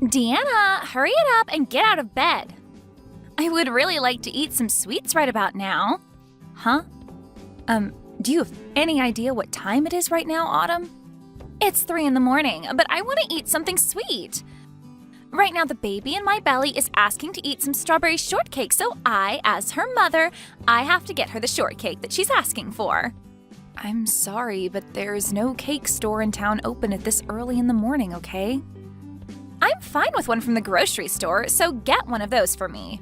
Deanna, hurry it up and get out of bed. I would really like to eat some sweets right about now. Huh? Do you have any idea what time it is right now, Autumn? It's 3 in the morning, but I want to eat something sweet. Right now, the baby in my belly is asking to eat some strawberry shortcake, so I, as her mother, I have to get her the shortcake that she's asking for. I'm sorry, but there's no cake store in town open at this early in the morning, okay? I'm fine with one from the grocery store, so get one of those for me.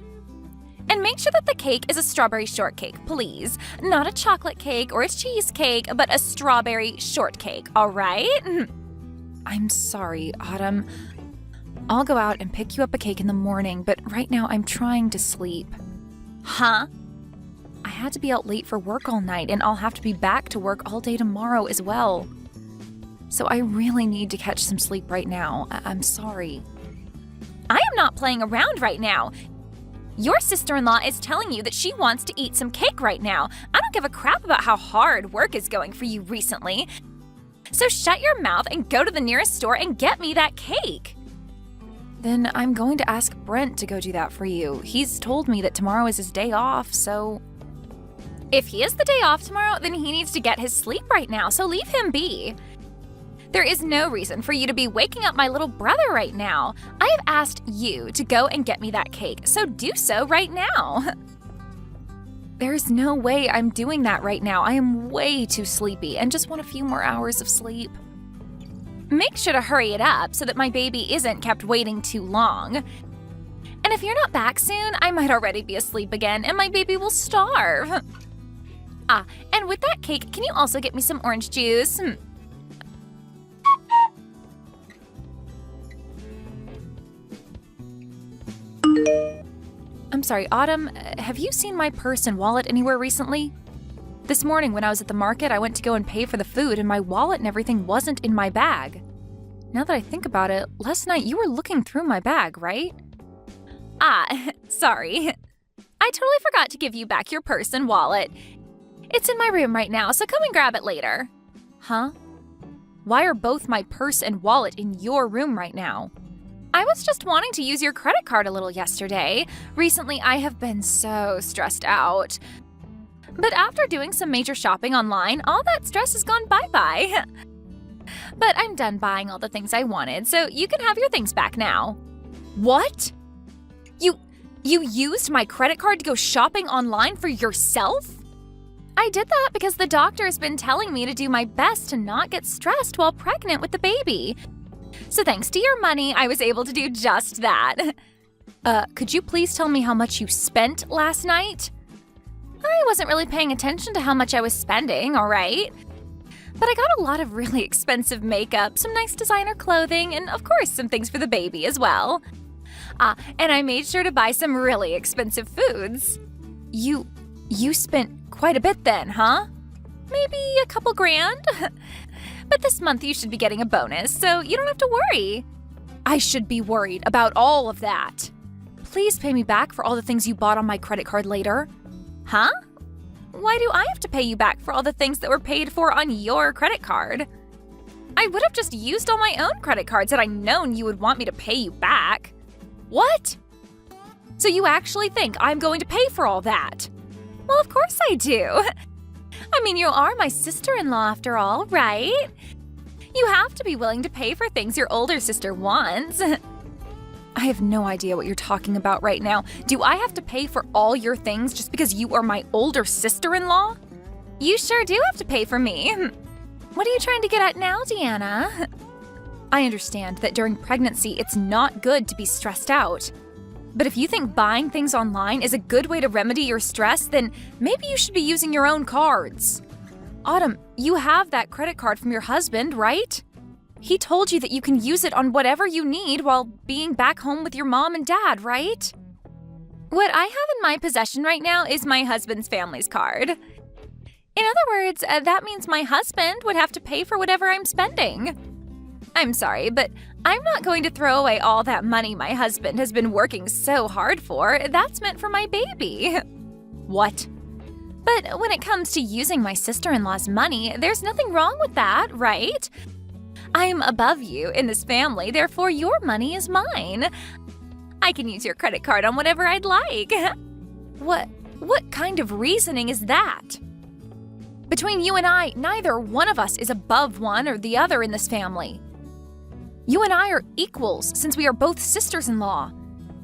And make sure that the cake is a strawberry shortcake, please. Not a chocolate cake or a cheesecake, but a strawberry shortcake, all right? I'm sorry, Autumn. I'll go out and pick you up a cake in the morning, but right now I'm trying to sleep. Huh? I had to be out late for work all night, and I'll have to be back to work all day tomorrow as well. So I really need to catch some sleep right now. I'm sorry. I am not playing around right now. Your sister-in-law is telling you that she wants to eat some cake right now. I don't give a crap about how hard work is going for you recently. So shut your mouth and go to the nearest store and get me that cake. Then I'm going to ask Brent to go do that for you. He's told me that tomorrow is his day off, so... If he has the day off tomorrow, then he needs to get his sleep right now, so leave him be. There is no reason for you to be waking up my little brother right now. I have asked you to go and get me that cake, so do so right now. There's no way I'm doing that right now. I am way too sleepy and just want a few more hours of sleep. Make sure to hurry it up so that my baby isn't kept waiting too long. And if you're not back soon, I might already be asleep again and my baby will starve. And with that cake, can you also get me some orange juice? I'm sorry, Autumn, have you seen my purse and wallet anywhere recently? This morning when I was at the market, I went to go and pay for the food and my wallet and everything wasn't in my bag. Now that I think about it, last night you were looking through my bag, right? Sorry. I totally forgot to give you back your purse and wallet. It's in my room right now, so come and grab it later. Huh? Why are both my purse and wallet in your room right now? I was just wanting to use your credit card a little yesterday. Recently, I have been so stressed out. But after doing some major shopping online, all that stress has gone bye-bye. But I'm done buying all the things I wanted, so you can have your things back now. What? You used my credit card to go shopping online for yourself? I did that because the doctor has been telling me to do my best to not get stressed while pregnant with the baby. So thanks to your money, I was able to do just that. Could you please tell me how much you spent last night? I wasn't really paying attention to how much I was spending, all right? But I got a lot of really expensive makeup, some nice designer clothing, and of course some things for the baby as well. And I made sure to buy some really expensive foods. You spent quite a bit then, huh? Maybe a couple grand? But this month you should be getting a bonus, so you don't have to worry. I should be worried about all of that. Please pay me back for all the things you bought on my credit card later. Huh? Why do I have to pay you back for all the things that were paid for on your credit card? I would have just used all my own credit cards had I known you would want me to pay you back. What? So you actually think I'm going to pay for all that? Well, of course I do. I mean, you are my sister-in-law after all, right? You have to be willing to pay for things your older sister wants. I have no idea what you're talking about right now. Do I have to pay for all your things just because you are my older sister-in-law? You sure do have to pay for me. What are you trying to get at now, Deanna? I understand that during pregnancy, it's not good to be stressed out. But if you think buying things online is a good way to remedy your stress, then maybe you should be using your own cards. Autumn, you have that credit card from your husband, right? He told you that you can use it on whatever you need while being back home with your mom and dad, right? What I have in my possession right now is my husband's family's card. In other words, that means my husband would have to pay for whatever I'm spending. I'm sorry, but I'm not going to throw away all that money my husband has been working so hard for. That's meant for my baby. What? But when it comes to using my sister-in-law's money, there's nothing wrong with that, right? I'm above you in this family, therefore your money is mine. I can use your credit card on whatever I'd like. What kind of reasoning is that? Between you and I, neither one of us is above one or the other in this family. You and I are equals since we are both sisters-in-law.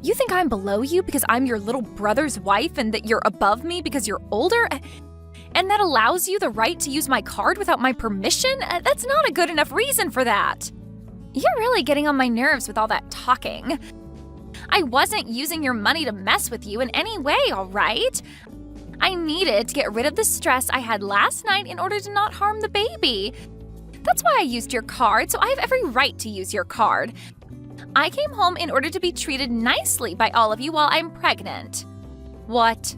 You think I'm below you because I'm your little brother's wife and that you're above me because you're older? And that allows you the right to use my card without my permission? That's not a good enough reason for that. You're really getting on my nerves with all that talking. I wasn't using your money to mess with you in any way, all right? I needed to get rid of the stress I had last night in order to not harm the baby. That's why I used your card, so I have every right to use your card. I came home in order to be treated nicely by all of you while I'm pregnant. What?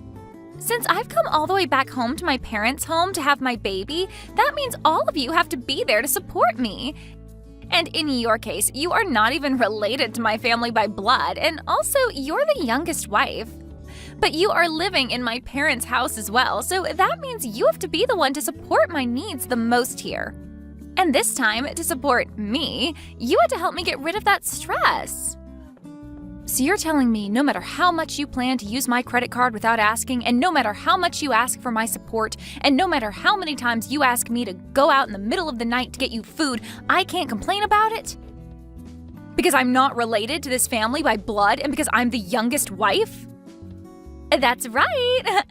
Since I've come all the way back home to my parents' home to have my baby, that means all of you have to be there to support me. And in your case, you are not even related to my family by blood, and also you're the youngest wife. But you are living in my parents' house as well, so that means you have to be the one to support my needs the most here. And this time, to support me, you had to help me get rid of that stress. So you're telling me no matter how much you plan to use my credit card without asking, and no matter how much you ask for my support, and no matter how many times you ask me to go out in the middle of the night to get you food, I can't complain about it? Because I'm not related to this family by blood and because I'm the youngest wife? That's right.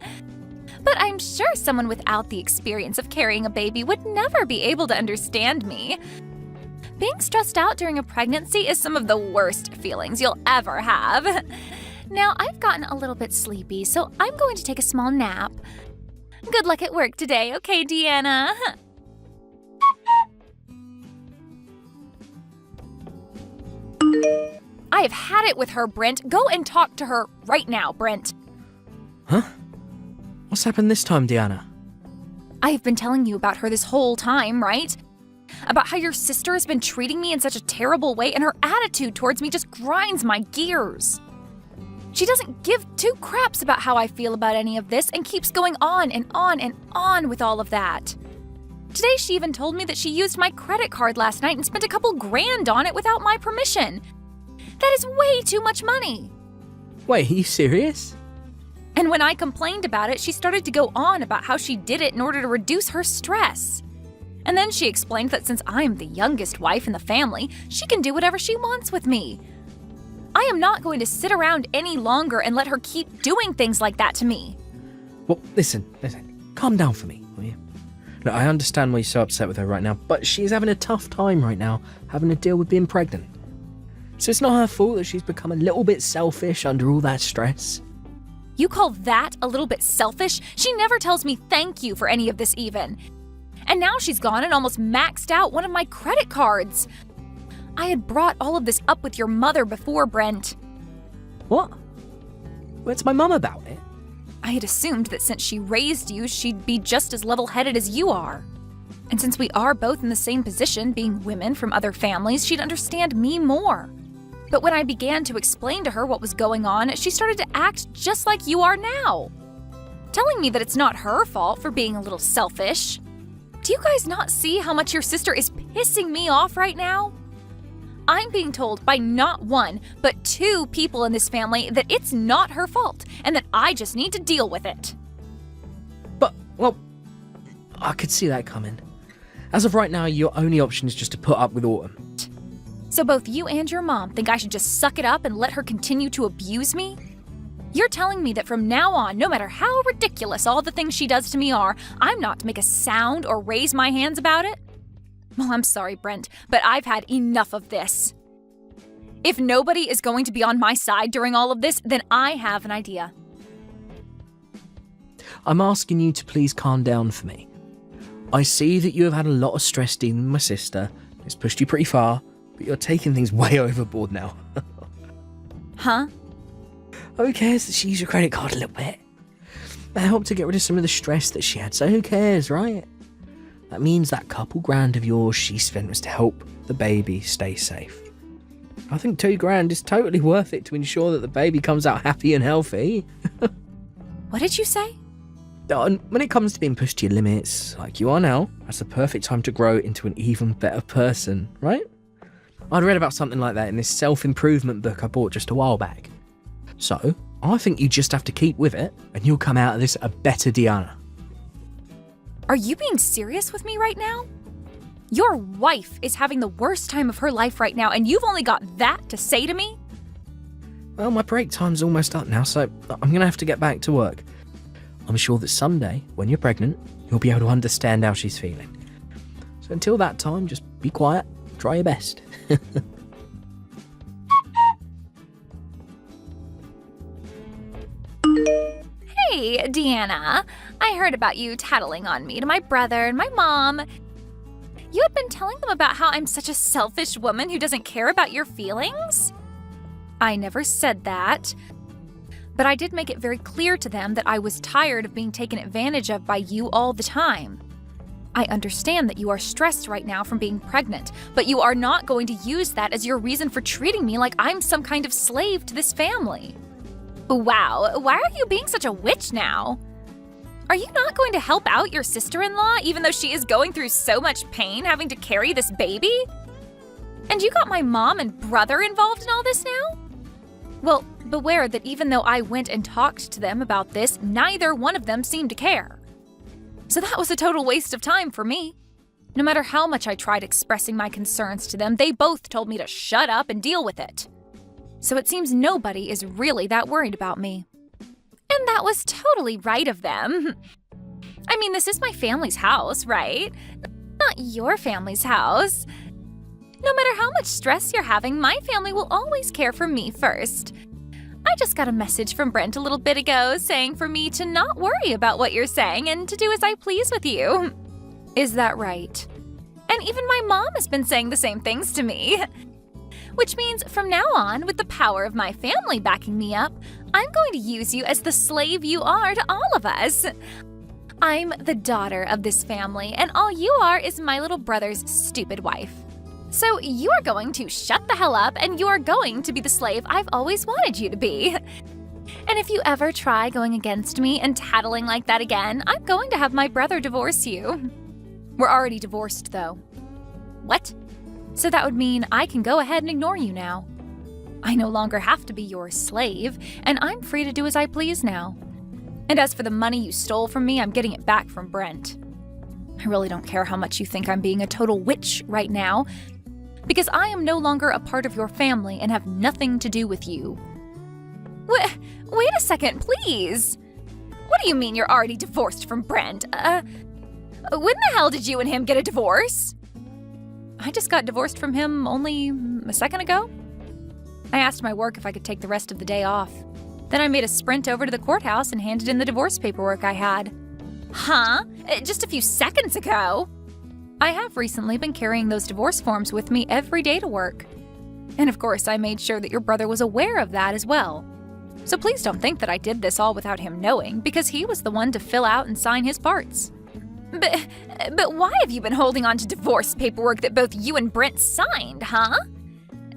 But I'm sure someone without the experience of carrying a baby would never be able to understand me. Being stressed out during a pregnancy is some of the worst feelings you'll ever have. Now, I've gotten a little bit sleepy, so I'm going to take a small nap. Good luck at work today, okay, Deanna? I have had it with her, Brent. Go and talk to her right now, Brent. Huh? What's happened this time, Deanna? I have been telling you about her this whole time, right? About how your sister has been treating me in such a terrible way and her attitude towards me just grinds my gears. She doesn't give two craps about how I feel about any of this and keeps going on and on and on with all of that. Today she even told me that she used my credit card last night and spent a couple grand on it without my permission. That is way too much money. Wait, are you serious? And when I complained about it, she started to go on about how she did it in order to reduce her stress. And then she explained that since I'm the youngest wife in the family, she can do whatever she wants with me. I am not going to sit around any longer and let her keep doing things like that to me. Well, listen, calm down for me, will you? Look, I understand why you're so upset with her right now, but she's having a tough time right now, having to deal with being pregnant. So it's not her fault that she's become a little bit selfish under all that stress. You call that a little bit selfish? She never tells me thank you for any of this even. And now she's gone and almost maxed out one of my credit cards. I had brought all of this up with your mother before, Brent. What? What's my mum about it? I had assumed that since she raised you, she'd be just as level-headed as you are. And since we are both in the same position, being women from other families, she'd understand me more. But when I began to explain to her what was going on, she started to act just like you are now. Telling me that it's not her fault for being a little selfish. Do you guys not see how much your sister is pissing me off right now? I'm being told by not one, but two people in this family that it's not her fault and that I just need to deal with it. But, well, I could see that coming. As of right now, your only option is just to put up with Autumn. So both you and your mom think I should just suck it up and let her continue to abuse me? You're telling me that from now on, no matter how ridiculous all the things she does to me are, I'm not to make a sound or raise my hands about it? Well, I'm sorry, Brent, but I've had enough of this. If nobody is going to be on my side during all of this, then I have an idea. I'm asking you to please calm down for me. I see that you have had a lot of stress dealing with my sister. It's pushed you pretty far, but you're taking things way overboard now. Huh? Who cares that she used your credit card a little bit? That helped to get rid of some of the stress that she had, so who cares, right? That means that couple grand of yours she spent was to help the baby stay safe. I think $2,000 is totally worth it to ensure that the baby comes out happy and healthy. What did you say? And when it comes to being pushed to your limits, like you are now, that's the perfect time to grow into an even better person, right? I'd read about something like that in this self-improvement book I bought just a while back. So, I think you just have to keep with it, and you'll come out of this a better Deanna. Are you being serious with me right now? Your wife is having the worst time of her life right now, and you've only got that to say to me? Well, my break time's almost up now, so I'm gonna have to get back to work. I'm sure that someday, when you're pregnant, you'll be able to understand how she's feeling. So until that time, just be quiet, try your best. Hey, Deanna. I heard about you tattling on me to my brother and my mom. You had been telling them about how I'm such a selfish woman who doesn't care about your feelings? I never said that. But I did make it very clear to them that I was tired of being taken advantage of by you all the time. I understand that you are stressed right now from being pregnant, but you are not going to use that as your reason for treating me like I'm some kind of slave to this family. Wow, why are you being such a witch now? Are you not going to help out your sister-in-law even though she is going through so much pain having to carry this baby? And you got my mom and brother involved in all this now? Well, beware that even though I went and talked to them about this, neither one of them seemed to care. So that was a total waste of time for me. No matter how much I tried expressing my concerns to them, they both told me to shut up and deal with it. So it seems nobody is really that worried about me. And that was totally right of them. I mean, this is my family's house, right? Not your family's house. No matter how much stress you're having, my family will always care for me first. I just got a message from Brent a little bit ago saying for me to not worry about what you're saying and to do as I please with you. Is that right? And even my mom has been saying the same things to me. Which means from now on, with the power of my family backing me up, I'm going to use you as the slave you are to all of us. I'm the daughter of this family, and all you are is my little brother's stupid wife. So you are going to shut the hell up, and you are going to be the slave I've always wanted you to be. And if you ever try going against me and tattling like that again, I'm going to have my brother divorce you. We're already divorced, though. What? So that would mean I can go ahead and ignore you now. I no longer have to be your slave, and I'm free to do as I please now. And as for the money you stole from me, I'm getting it back from Brent. I really don't care how much you think I'm being a total witch right now, because I am no longer a part of your family and have nothing to do with you. Wait a second, please. What do you mean you're already divorced from Brent? When the hell did you and him get a divorce? I just got divorced from him only a second ago. I asked my work if I could take the rest of the day off. Then I made a sprint over to the courthouse and handed in the divorce paperwork I had. Huh? Just a few seconds ago? I have recently been carrying those divorce forms with me every day to work. And of course, I made sure that your brother was aware of that as well. So please don't think that I did this all without him knowing, because he was the one to fill out and sign his parts. But why have you been holding on to divorce paperwork that both you and Brent signed, huh?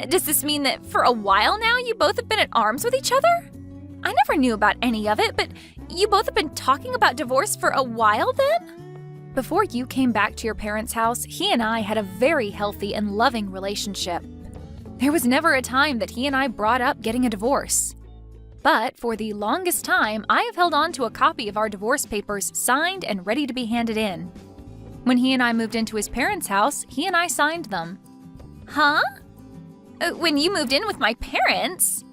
Does this mean that for a while now you both have been at arms with each other? I never knew about any of it, but you both have been talking about divorce for a while then? Before you came back to your parents' house, he and I had a very healthy and loving relationship. There was never a time that he and I brought up getting a divorce. But for the longest time, I have held on to a copy of our divorce papers signed and ready to be handed in. When he and I moved into his parents' house, he and I signed them. Huh? When you moved in with my parents?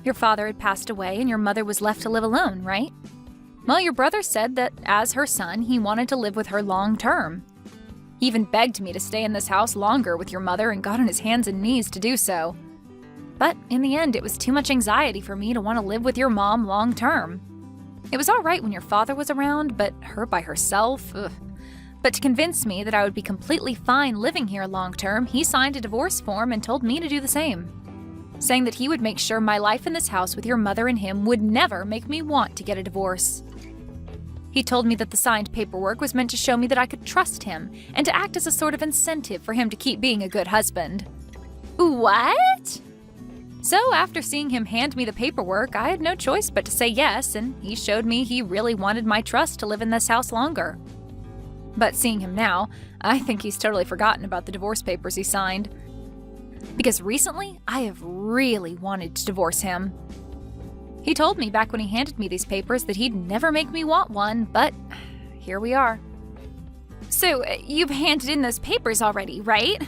Your father had passed away and your mother was left to live alone, right? Well, your brother said that as her son, he wanted to live with her long term. He even begged me to stay in this house longer with your mother and got on his hands and knees to do so. But in the end, it was too much anxiety for me to want to live with your mom long term. It was all right when your father was around, but her by herself, ugh. But to convince me that I would be completely fine living here long term, he signed a divorce form and told me to do the same, saying that he would make sure my life in this house with your mother and him would never make me want to get a divorce. He told me that the signed paperwork was meant to show me that I could trust him and to act as a sort of incentive for him to keep being a good husband. What? So after seeing him hand me the paperwork, I had no choice but to say yes, and he showed me he really wanted my trust to live in this house longer. But seeing him now, I think he's totally forgotten about the divorce papers he signed. Because recently, I have really wanted to divorce him. He told me back when he handed me these papers that he'd never make me want one, but here we are. So, you've handed in those papers already, right?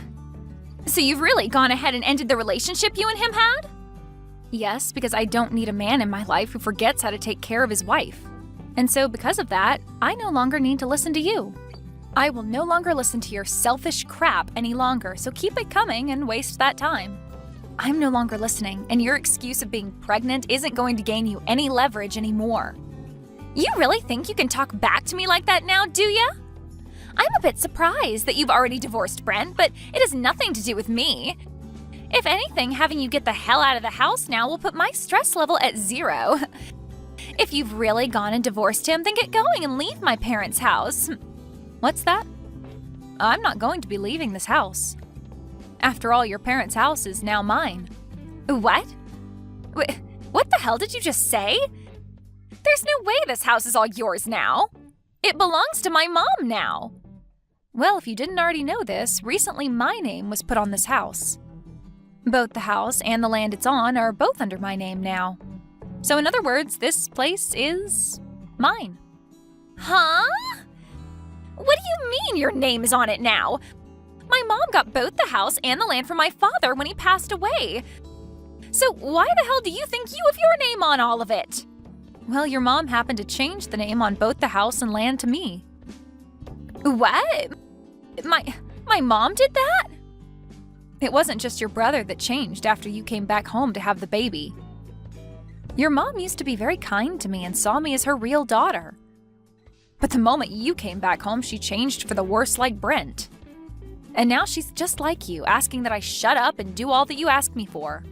So you've really gone ahead and ended the relationship you and him had? Yes, because I don't need a man in my life who forgets how to take care of his wife. And so because of that, I no longer need to listen to you. I will no longer listen to your selfish crap any longer, so keep it coming and waste that time. I'm no longer listening, and your excuse of being pregnant isn't going to gain you any leverage anymore. You really think you can talk back to me like that now, do ya? I'm a bit surprised that you've already divorced Brent, but it has nothing to do with me. If anything, having you get the hell out of the house now will put my stress level at 0. If you've really gone and divorced him, then get going and leave my parents' house. What's that? I'm not going to be leaving this house. After all, your parents' house is now mine. What? What the hell did you just say? There's no way this house is all yours now. It belongs to my mom now. Well, if you didn't already know this, recently my name was put on this house. Both the house and the land it's on are both under my name now. So in other words, this place is mine. Huh? What do you mean your name is on it now? My mom got both the house and the land from my father when he passed away. So why the hell do you think you have your name on all of it? Well, your mom happened to change the name on both the house and land to me. What? My mom did that? It wasn't just your brother that changed after you came back home to have the baby. Your mom used to be very kind to me and saw me as her real daughter. But the moment you came back home, she changed for the worse like Brent. And now she's just like you, asking that I shut up and do all that you ask me for.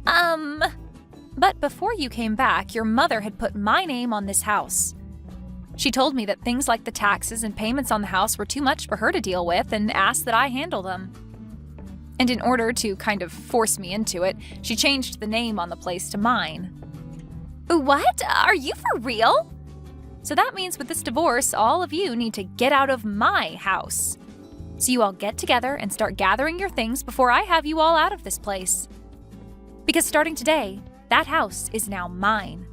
But before you came back, your mother had put my name on this house. She told me that things like the taxes and payments on the house were too much for her to deal with and asked that I handle them. And in order to kind of force me into it, she changed the name on the place to mine. What? Are you for real? So that means with this divorce, all of you need to get out of my house. So you all get together and start gathering your things before I have you all out of this place. Because starting today, that house is now mine.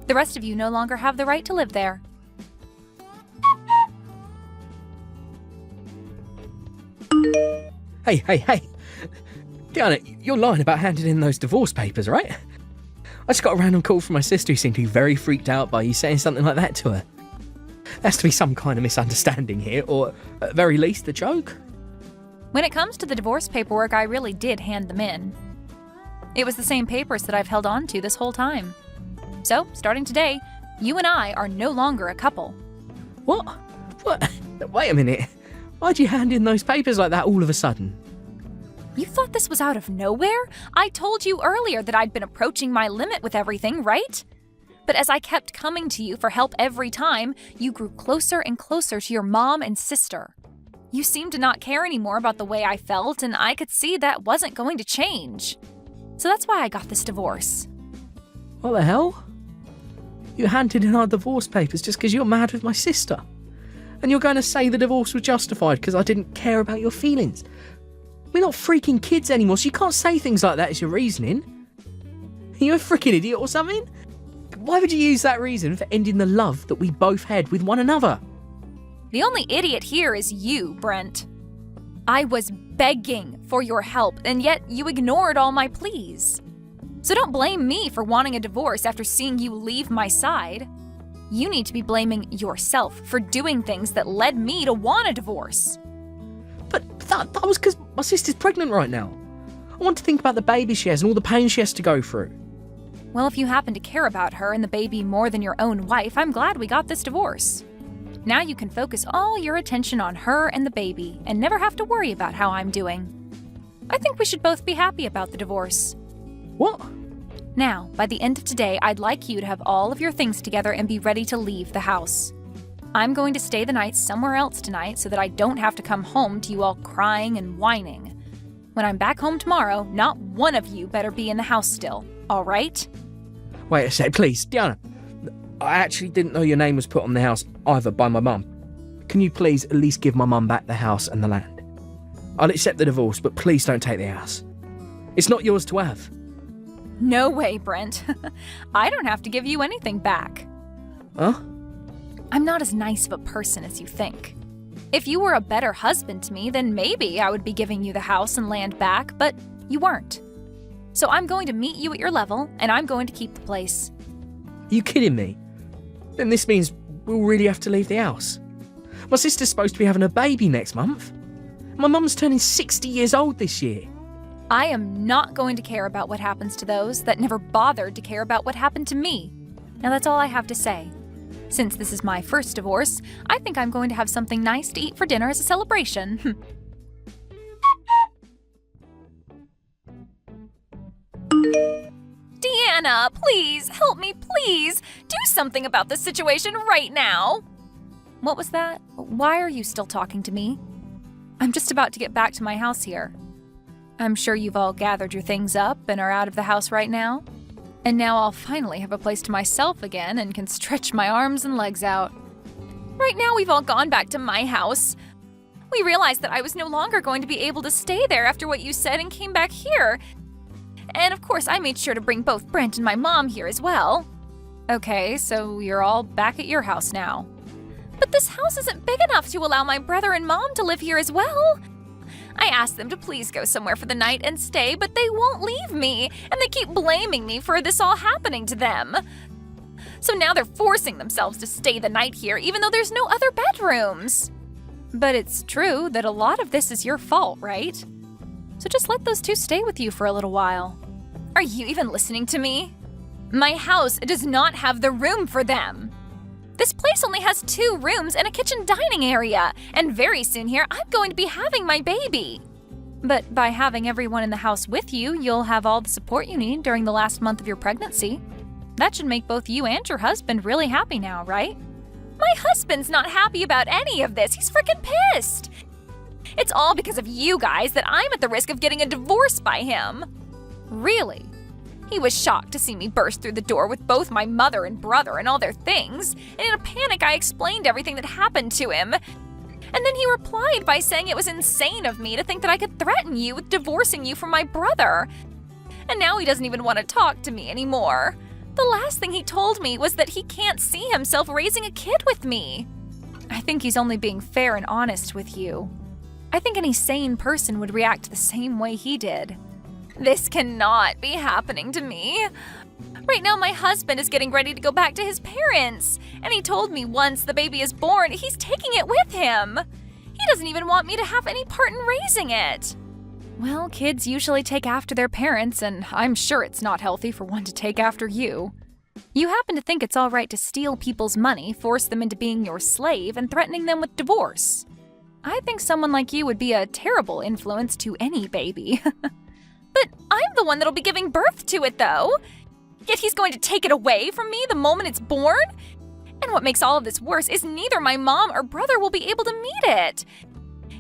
The rest of you no longer have the right to live there. Hey. Diana, you're lying about handing in those divorce papers, right? I just got a random call from my sister who seemed to be very freaked out by you saying something like that to her. There has to be some kind of misunderstanding here, or at very least a joke. When it comes to the divorce paperwork, I really did hand them in. It was the same papers that I've held on to this whole time. So, starting today, you and I are no longer a couple. What? Wait a minute. Why'd you hand in those papers like that all of a sudden? You thought this was out of nowhere? I told you earlier that I'd been approaching my limit with everything, right? But as I kept coming to you for help every time, you grew closer and closer to your mom and sister. You seemed to not care anymore about the way I felt, and I could see that wasn't going to change. So that's why I got this divorce. What the hell? You handed in our divorce papers just because you're mad with my sister. And you're going to say the divorce was justified because I didn't care about your feelings. We're not freaking kids anymore, so you can't say things like that as your reasoning. Are you a freaking idiot or something? Why would you use that reason for ending the love that we both had with one another? The only idiot here is you, Brent. I was begging for your help, and yet you ignored all my pleas. So don't blame me for wanting a divorce after seeing you leave my side. You need to be blaming yourself for doing things that led me to want a divorce. But that was because my sister's pregnant right now. I want to think about the baby she has and all the pain she has to go through. Well, if you happen to care about her and the baby more than your own wife, I'm glad we got this divorce. Now you can focus all your attention on her and the baby and never have to worry about how I'm doing. I think we should both be happy about the divorce. What? Now, by the end of today, I'd like you to have all of your things together and be ready to leave the house. I'm going to stay the night somewhere else tonight so that I don't have to come home to you all crying and whining. When I'm back home tomorrow, not one of you better be in the house still, all right? Wait a sec, please, Diana. I actually didn't know your name was put on the house either by my mum. Can you please at least give my mum back the house and the land? I'll accept the divorce, but please don't take the house. It's not yours to have. No way, Brent. I don't have to give you anything back. Huh? I'm not as nice of a person as you think. If you were a better husband to me, then maybe I would be giving you the house and land back, but you weren't. So I'm going to meet you at your level, and I'm going to keep the place. Are you kidding me? Then this means we'll really have to leave the house. My sister's supposed to be having a baby next month. My mum's turning 60 years old this year. I am not going to care about what happens to those that never bothered to care about what happened to me. Now that's all I have to say. Since this is my first divorce, I think I'm going to have something nice to eat for dinner as a celebration. Deanna, please, help me, please. Do something about this situation right now. What was that? Why are you still talking to me? I'm just about to get back to my house here. I'm sure you've all gathered your things up and are out of the house right now. And now I'll finally have a place to myself again and can stretch my arms and legs out. Right now we've all gone back to my house. We realized that I was no longer going to be able to stay there after what you said and came back here. And of course I made sure to bring both Brent and my mom here as well. Okay, so you're all back at your house now. But this house isn't big enough to allow my brother and mom to live here as well. I asked them to please go somewhere for the night and stay, but they won't leave me, and they keep blaming me for this all happening to them. So now they're forcing themselves to stay the night here, even though there's no other bedrooms. But it's true that a lot of this is your fault, right? So just let those two stay with you for a little while. Are you even listening to me? My house does not have the room for them. This place only has 2 rooms and a kitchen dining area, and very soon here I'm going to be having my baby. But by having everyone in the house with you, you'll have all the support you need during the last month of your pregnancy. That should make both you and your husband really happy now, right? My husband's not happy about any of this. He's freaking pissed. It's all because of you guys that I'm at the risk of getting a divorce by him. Really? He was shocked to see me burst through the door with both my mother and brother and all their things, and in a panic I explained everything that happened to him. And then he replied by saying it was insane of me to think that I could threaten you with divorcing you from my brother. And now he doesn't even want to talk to me anymore. The last thing he told me was that he can't see himself raising a kid with me. I think he's only being fair and honest with you. I think any sane person would react the same way he did. This cannot be happening to me. Right now, my husband is getting ready to go back to his parents, and he told me once the baby is born, he's taking it with him. He doesn't even want me to have any part in raising it. Well, kids usually take after their parents, and I'm sure it's not healthy for one to take after you. You happen to think it's all right to steal people's money, force them into being your slave, and threatening them with divorce. I think someone like you would be a terrible influence to any baby. But I'm the one that'll be giving birth to it, though. Yet he's going to take it away from me the moment it's born? And what makes all of this worse is neither my mom or brother will be able to meet it.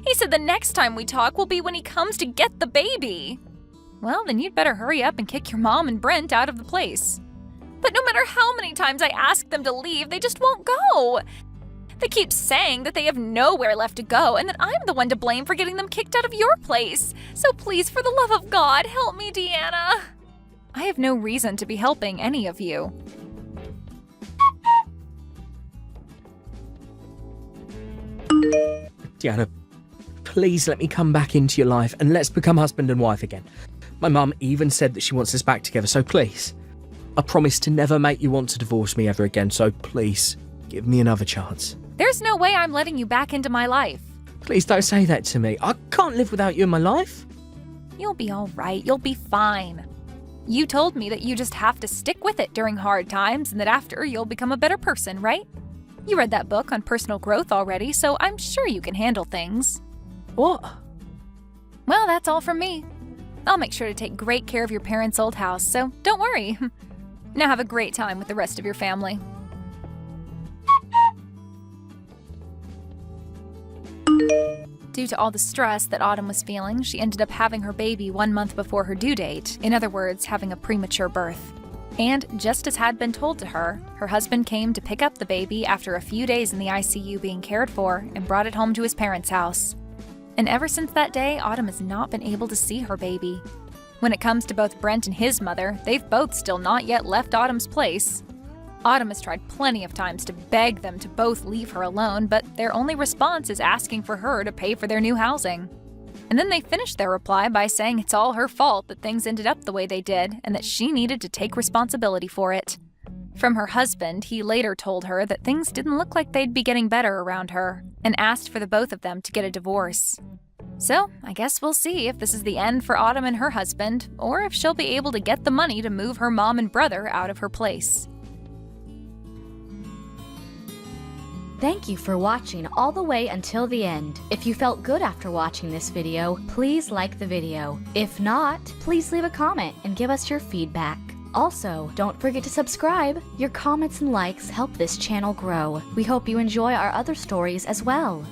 He said the next time we talk will be when he comes to get the baby. Well, then you'd better hurry up and kick your mom and Brent out of the place. But no matter how many times I ask them to leave, they just won't go. They keep saying that they have nowhere left to go and that I'm the one to blame for getting them kicked out of your place. So please, for the love of God, help me, Deanna. I have no reason to be helping any of you. Diana, please let me come back into your life and let's become husband and wife again. My mum even said that she wants us back together, so please. I promise to never make you want to divorce me ever again, so please, give me another chance. There's no way I'm letting you back into my life. Please don't say that to me. I can't live without you in my life. You'll be all right. You'll be fine. You told me that you just have to stick with it during hard times and that after you'll become a better person, right? You read that book on personal growth already, so I'm sure you can handle things. What? Well, that's all from me. I'll make sure to take great care of your parents' old house, so don't worry. Now have a great time with the rest of your family. Due to all the stress that Autumn was feeling, she ended up having her baby 1 month before her due date, in other words, having a premature birth. And just as had been told to her, her husband came to pick up the baby after a few days in the ICU being cared for and brought it home to his parents' house. And ever since that day, Autumn has not been able to see her baby. When it comes to both Brent and his mother, they've both still not yet left Autumn's place. Autumn has tried plenty of times to beg them to both leave her alone, but their only response is asking for her to pay for their new housing. And then they finish their reply by saying it's all her fault that things ended up the way they did and that she needed to take responsibility for it. From her husband, he later told her that things didn't look like they'd be getting better around her and asked for the both of them to get a divorce. So, I guess we'll see if this is the end for Autumn and her husband, or if she'll be able to get the money to move her mom and brother out of her place. Thank you for watching all the way until the end. If you felt good after watching this video, please like the video. If not, please leave a comment and give us your feedback. Also, don't forget to subscribe. Your comments and likes help this channel grow. We hope you enjoy our other stories as well.